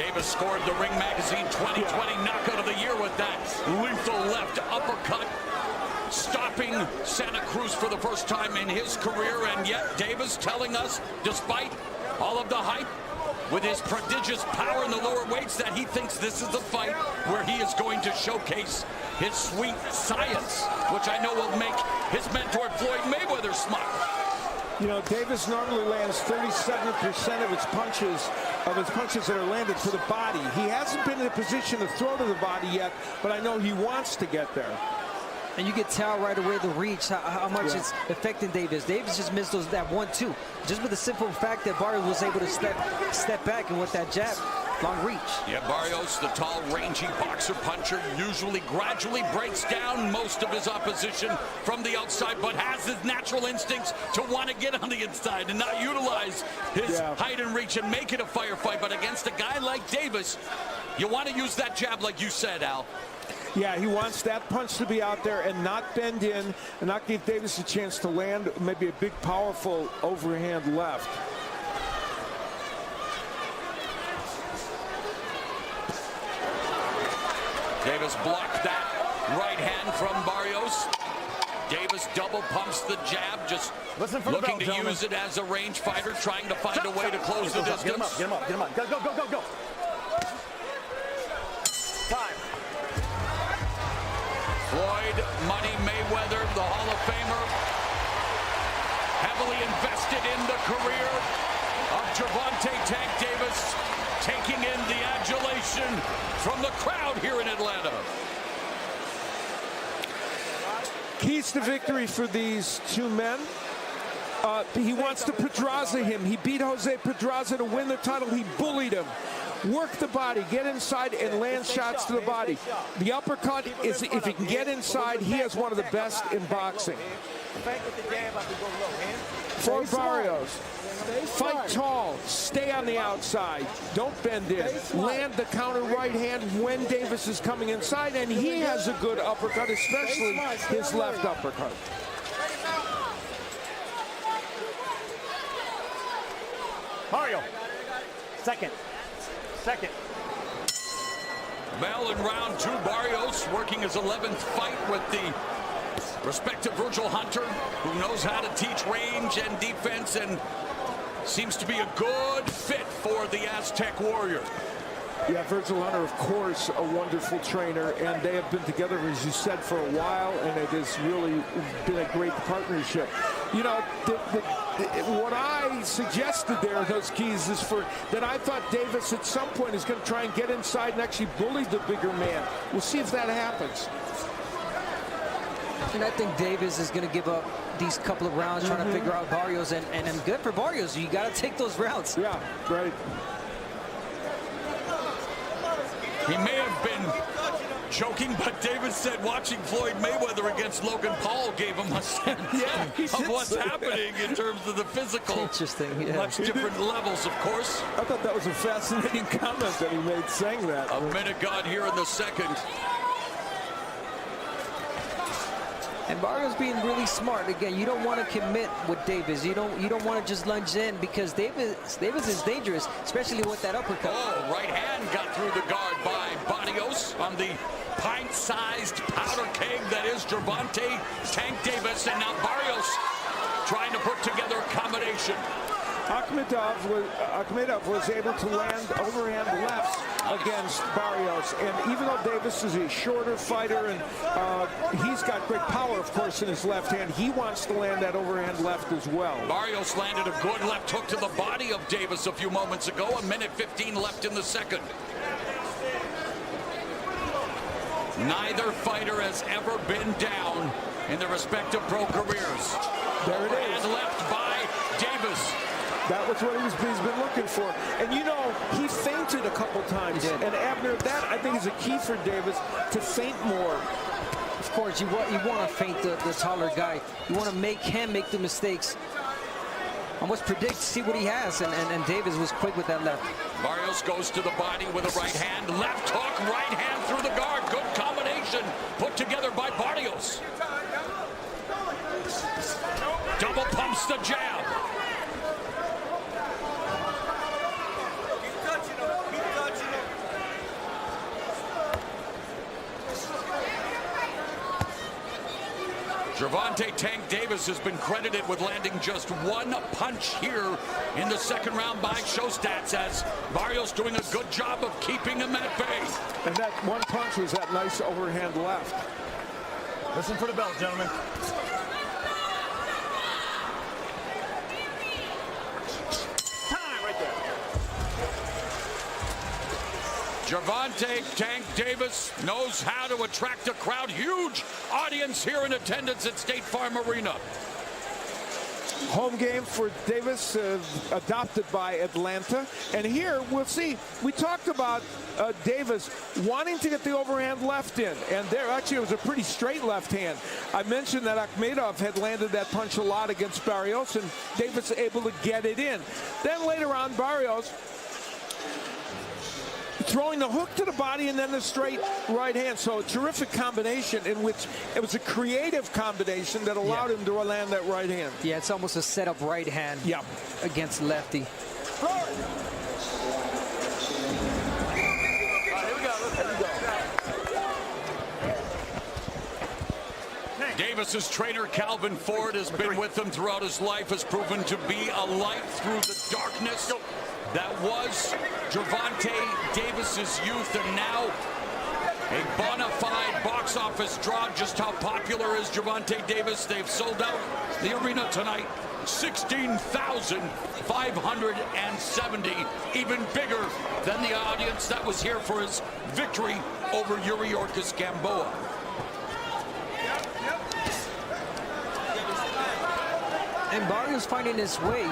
Davis scored the Ring Magazine 2020 Knockout of the Year with that lethal left uppercut, stopping Santa Cruz for the first time in his career. And yet Davis telling us, despite all of the hype, with his prodigious power in the lower weights, that he thinks this is the fight where he is going to showcase his sweet science, which I know will make his mentor Floyd Mayweather smile. You know, Davis normally lands 37% of his punches that are landed to the body. He hasn't been in a position to throw to the body yet, but I know he wants to get there. And you can tell right away the reach, how much it's affecting Davis. Davis just missed that 1-2. Just with the simple fact that Barrios was able to step back, and with that jab, long reach. Yeah, Barrios, the tall, rangy boxer puncher, usually gradually breaks down most of his opposition from the outside, but has his natural instincts to want to get on the inside and not utilize his height and reach and make it a firefight. But against a guy like Davis, you want to use that jab like you said, Al. Yeah, he wants that punch to be out there and not bend in and not give Davis a chance to land maybe a big, powerful overhand left. Davis blocked that right hand from Barrios. Davis double pumps the jab, just looking to use it as a range fighter, trying to find a way to close the distance. Get him up, get him up, get him up. Go. Time. Floyd Money Mayweather, the Hall of Famer, heavily invested in the career of Gervonta Tank Davis, taking in the adulation from the crowd here in Atlanta. Keys to victory for these two men. He wants to Pedraza him. He beat Jose Pedraza to win the title. He bullied him. Work the body, get inside and land shots to the body. The uppercut is, if he can get inside, he has one of the best in boxing. For Barrios, fight tall, stay on the outside, don't bend in. Land the counter right hand when Davis is coming inside, and he has a good uppercut, especially his left uppercut. Mario, second. Bell in round 2, Barrios working his 11th fight with the respective Virgil Hunter, who knows how to teach range and defense and seems to be a good fit for the Aztec Warrior. Yeah, Virgil Hunter, of course, a wonderful trainer, and they have been together, as you said, for a while, and it has really been a great partnership. You know, what I suggested there, those keys, is that I thought Davis at some point is going to try and get inside and actually bully the bigger man. We'll see if that happens. And I think Davis is going to give up these couple of rounds trying to figure out Barrios, and good for Barrios. You got to take those rounds. Yeah, right. He may have been joking, but Davis said watching Floyd Mayweather against Logan Paul gave him a sense of what's happening in terms of the physical. Interesting, yeah. Much different levels, of course. I thought that was a fascinating comment that he made saying that. A minute gone here in the second. And Barrios being really smart. Again, you don't want to commit with Davis. You don't want to just lunge in, because Davis is dangerous, especially with that uppercut. Oh, right hand got through the guard by Barrios on the pint-sized powder keg that is Gervonta Tank Davis, and now Barrios trying to put together a combination. Akhmedov was able to land overhand lefts against Barrios, and even though Davis is a shorter fighter and he's got great power, of course, in his left hand, he wants to land that overhand left as well. Barrios landed a good left hook to the body of Davis a few moments ago. A minute 15 left in the second. Neither fighter has ever been down in their respective pro careers. There it is. And left by Davis. That was what he's been looking for. And you know, he feinted a couple times. And Abner, that I think is a key for Davis, to feint more. Of course, you want to feint the taller guy. You want to make him make the mistakes. Almost predict, see what he has, and Davis was quick with that left. Barrios goes to the body with a right hand. Left hook, right hand through the guard. Good combination put together by Barrios. Double pumps the jab. Gervonta Tank Davis has been credited with landing just one punch here in the second round by Showstats, as Barrios doing a good job of keeping him at bay. And that one punch was that nice overhand left. Listen for the bell, gentlemen. Time right there. Gervonta Tank Davis knows how to attract a crowd. Huge audience here in attendance at State Farm Arena. Home game for Davis, adopted by Atlanta. And here, we'll see, we talked about Davis wanting to get the overhand left in. And there, actually, it was a pretty straight left hand. I mentioned that Akhmedov had landed that punch a lot against Barrios, and Davis able to get it in. Then later on, Barrios throwing the hook to the body and then the straight right hand. So a terrific combination in which it was a creative combination that allowed him to land that right hand. Yeah, it's almost a setup right hand against lefty. Davis's trainer, Calvin Ford, has been with him throughout his life, has proven to be a light through the darkness that was Gervonta Davis's youth, and now a bona fide box office draw. Just how popular is Gervonta Davis? They've sold out the arena tonight. 16,570, even bigger than the audience that was here for his victory over Yuriorkis Gamboa. And Barrios finding his way,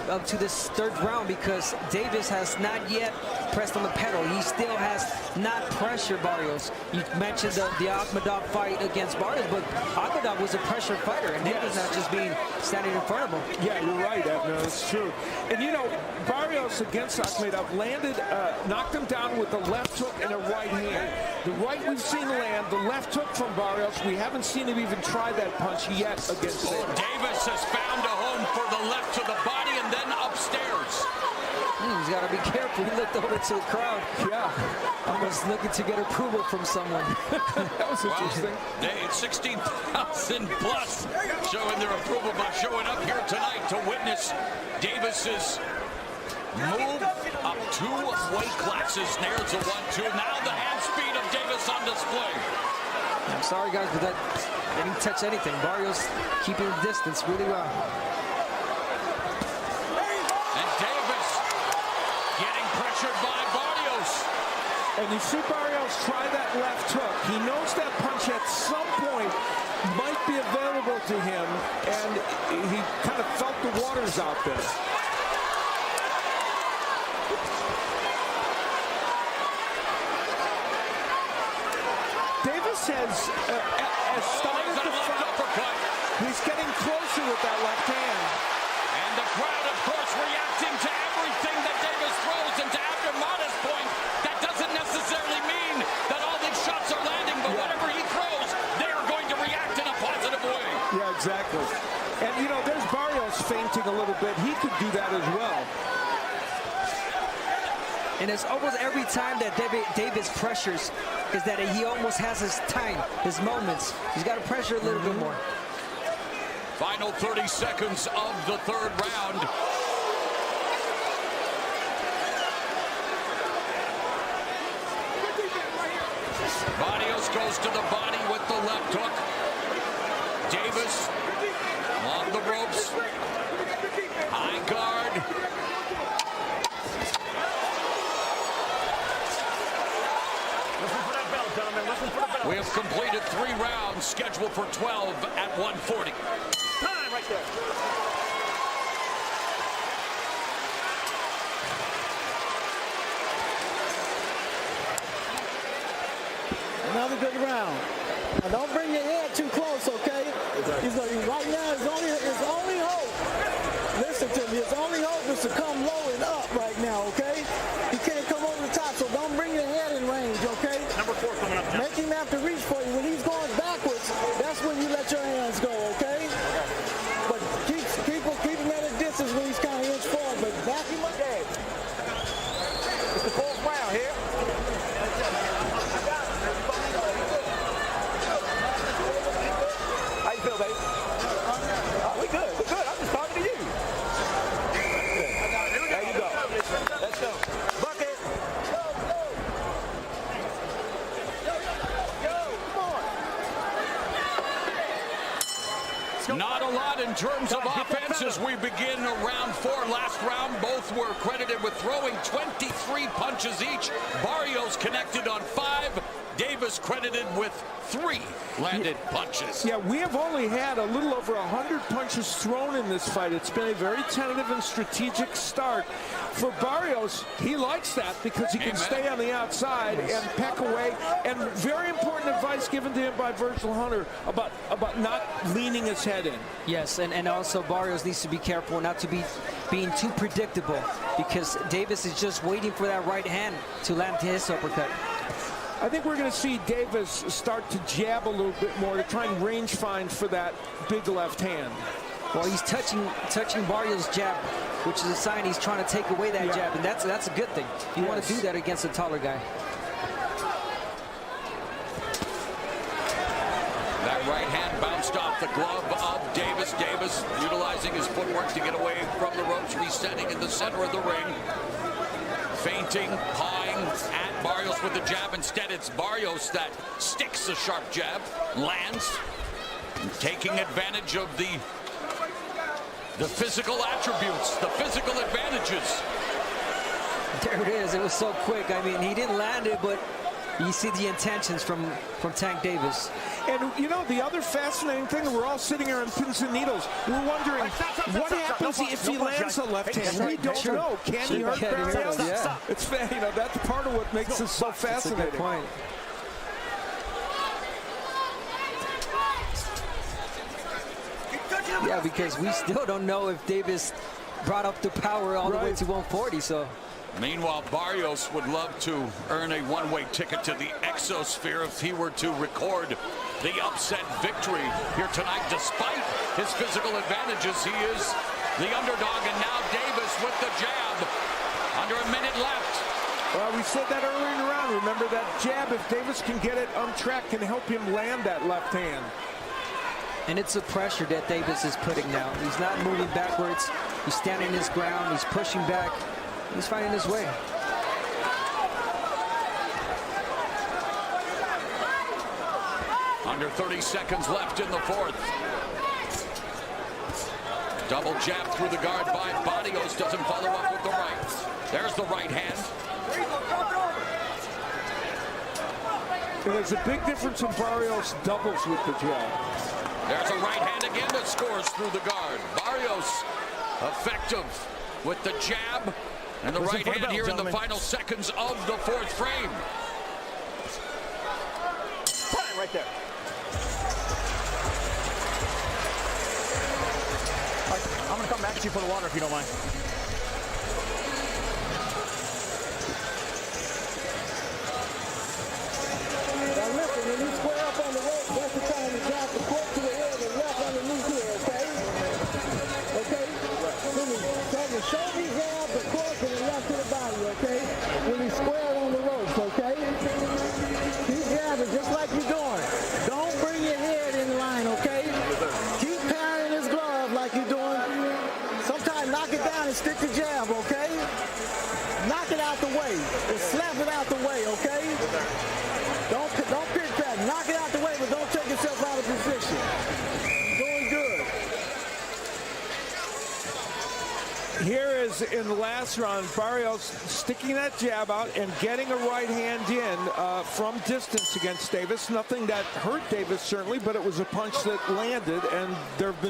up to this third round, because Davis has not yet pressed on the pedal. He still has not pressured Barrios. You mentioned the Akhmedov fight against Barrios, but Akhmedov was a pressure fighter, and Davis not just being standing in front of him. Yeah, you're right, Abner. That's true. And Barrios against Akhmedov knocked him down with the left hook and a right hand. The right we've seen land, the left hook from Barrios. We haven't seen him even try that punch yet against Davis. Davis has found a home for the left to the body and then upstairs. He's got to be careful. He looked over to the crowd. Yeah. Almost looking to get approval from someone. That was interesting. Well, 16,000 plus showing their approval by showing up here tonight to witness Davis's move up 2 weight classes. There's a 1-2. Now the hand speed of Davis on display. I'm sorry, guys, but that didn't touch anything. Barrios keeping the distance really well. And Davis getting pressured by Barrios. And you see Barrios try that left hook. He knows that punch at some point might be available to him, and he kind of felt the waters out there. Davis has started to fight. He's getting closer with that left hand. And the crowd, of course, reacting to everything that Davis throws. And to Abner Mata's point, that doesn't necessarily mean that all these shots are landing, but whatever he throws, they are going to react in a positive way. Yeah, exactly. And, there's Barrios fainting a little bit. He could do that as well. And it's almost every time that Davis pressures is that he almost has his time, his moments. He's got to pressure a little bit more. Final 30 seconds of the third round. Barrios goes to the body with the left hook. Davis along the ropes. High guard. We have completed 3 rounds, scheduled for 12 at 140. Time right there. Another good round. Now don't bring your head too close, okay? Right now, his only hope. Listen to me. His only hope is to come low and up right now, okay? He can't come over the top, so don't bring your head in range, okay? Number 4 coming up now. Make him have to reach for you. When he's going backwards, that's when you let your hands go, okay? But keep him at a distance when he's kind of inch forward, but back him up. It's the 4th round here. How you feel, baby? Not a lot in terms of offense as we begin round 4. Last round, both were credited with throwing 23 punches each. Barrios connected on 5. Davis credited with 3 landed punches. Yeah, we have only had a little over 100 punches thrown in this fight. It's been a very tentative and strategic start. For Barrios, he likes that because he can stay on the outside and peck away. And very important advice given to him by Virgil Hunter about not leaning his head in. Yes, and also Barrios needs to be careful not to be being too predictable, because Davis is just waiting for that right hand to land his uppercut. I think we're going to see Davis start to jab a little bit more to try and range find for that big left hand. Well, he's touching Barrios' jab, which is a sign he's trying to take away that jab, and that's a good thing. You want to do that against a taller guy. That right hand bounced off the glove of Davis. Davis utilizing his footwork to get away from the ropes, resetting in the center of the ring. Feinting, pawing at Barrios with the jab. Instead, it's Barrios that sticks the sharp jab, lands, taking advantage of the physical attributes, the physical advantages. There it is. It was so quick. I mean, he didn't land it, but you see the intentions from Tank Davis. And, you know, the other fascinating thing, we're all sitting here on pins and needles. We're wondering, what happens if he lands a left hand? We don't know. Can he hurt Barrios? Yeah. It's, you know, that's part of what makes this so fascinating. That's a good point. Yeah, because we still don't know if Davis brought up the power all the way to 140, so. Meanwhile, Barrios would love to earn a one-way ticket to the Exosphere if he were to record the upset victory here tonight. Despite his physical advantages, he is the underdog, and now Davis with the jab. Under a minute left. Well, we said that earlier in the round. Remember that jab, if Davis can get it on track, can help him land that left hand. And it's the pressure that Davis is putting now. He's not moving backwards. He's standing his ground. He's pushing back. He's finding his way. Under 30 seconds left in the 4th. Double jab through the guard by Barrios. Doesn't follow up with the right. There's the right hand. And there's a big difference in Barrios doubles with the jab. There's a right hand again that scores through the guard. Barrios effective with the jab and the right hand here in the final seconds of the 4th frame. Time right there. All right, I'm going to come back at you for the water if you don't mind. Now listen, when you square up on the rope, that's the time to drop the cork to the head and left underneath here, okay? Okay? Then the shoulder grab, the cork, and the left to the body, okay? When you square on the ropes, okay? Keep grabbing just like you're doing. Don't bring your head in line, okay? Keep parrying his glove like you're doing. Sometimes knock it down and stick the jab, okay? Knock it out the way. And slap it out the way, okay? Don't pitch back. Knock it out the way, but don't take yourself out of position. Doing good. Here is in the last round, Barrios sticking that jab out and getting a right hand in from distance against Davis. Nothing that hurt Davis, certainly, but it was a punch that landed, and there have been